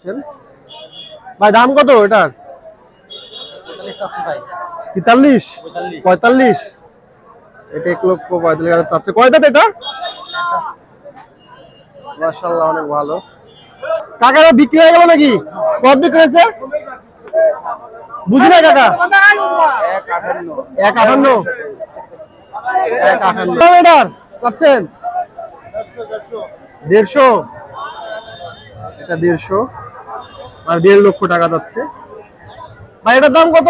পাচ্ছেন। ভাই দাম কত এটার? 43 45। এটা 1,45,000 চাচ্ছে। কয় দাঁত এটা? মাশাআল্লাহ অনেক ভালো। কাকারা বিক্রি হয়ে গেল নাকি? কত বিক্রি হয়েছে? বুঝি না কাকা। 1,58 এটার চাচ্ছেন 150। এটা 150 মানে 1.5 লক্ষ টাকা যাচ্ছে। ভাই এটার দাম কত?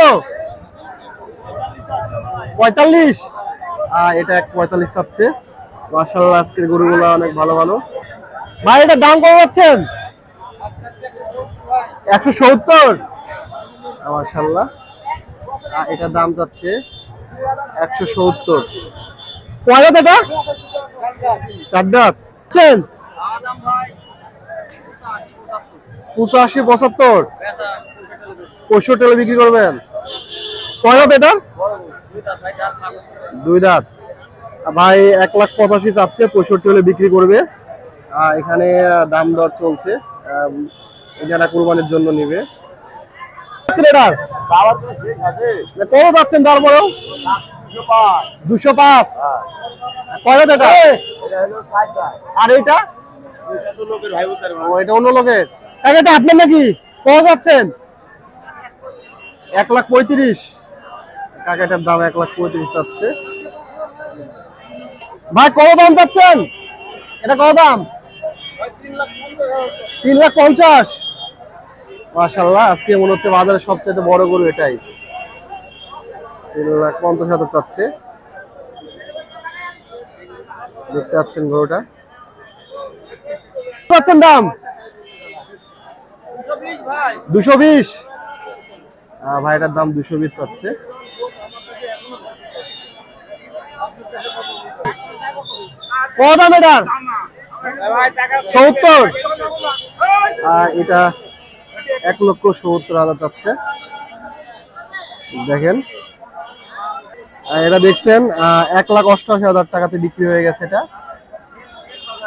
45। এটা 1.45 চাচ্ছে। মাশাআল্লাহ আজকের গরুগুলো অনেক ভালো ভালো। ভাই এটার দাম কত যাচ্ছেন? 170। মাশাআল্লাহ এটার দাম যাচ্ছে 170। কয় দাঁত এটা? 4 দাঁত। চেন 85 75 65 বিক্রি করবেন। কয় দাঁত এটা? 2 দাঁত। ভাই 1,85,000 চাচ্ছে, 65 হলে বিক্রি করবে। এখানে দাম দর চলছে, যারা কুরবানির জন্য নিবে। কত যাচ্ছেন তারপরেও? 205। কয় দাঁত এটা? আর এটা? এটা অন্য লোকের। এটা আপনার নাকি? কত যাচ্ছেন? 1,35,000। কাকাটার দাম 1,35,000 চাচ্ছে। ভাই কত দাম চাচ্ছেন? এটা কত দাম? 3,50,000। মাশাআল্লাহ আজকে মনে হচ্ছে বাজারে সবচেয়ে বড় গরু এটাই। 3,50,000 চাচ্ছে। দেখতে পাচ্ছেন গরুটা। কত দাম? 220 ভাই। ভাইটার দাম 220 চাচ্ছে। কত দাম এটার? 70। এটা 1,70,000 চাচ্ছে। দেখেন এটা দেখছেন 1,88,000 টাকাতে বিক্রি হয়ে গেছে। এটা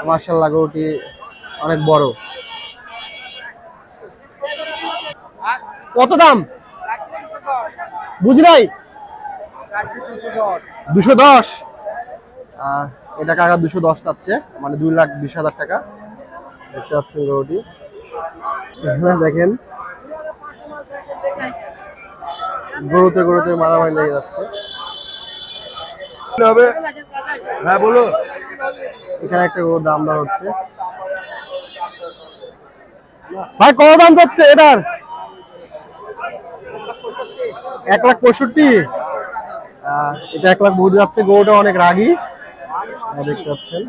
মাশাআল্লাহ গরুটি অনেক বড়। কত দাম? বুঝি নাই। 210। এটা কাকা 210 চাচ্ছে, মানে 2,20,000 টাকা। দেখতে পাচ্ছেন গরুটি। দেখেন গরুতে গরুতে মারামারি লেগে যাচ্ছে। হ্যাঁ বলো। এখানে একটা গরুর দাম দর হচ্ছে। ভাই কত দাম যাচ্ছে এটার? 1,65,000। এটা 1,00,000 যাচ্ছে। গরুটা অনেক রাগী, দেখতে পাচ্ছেন।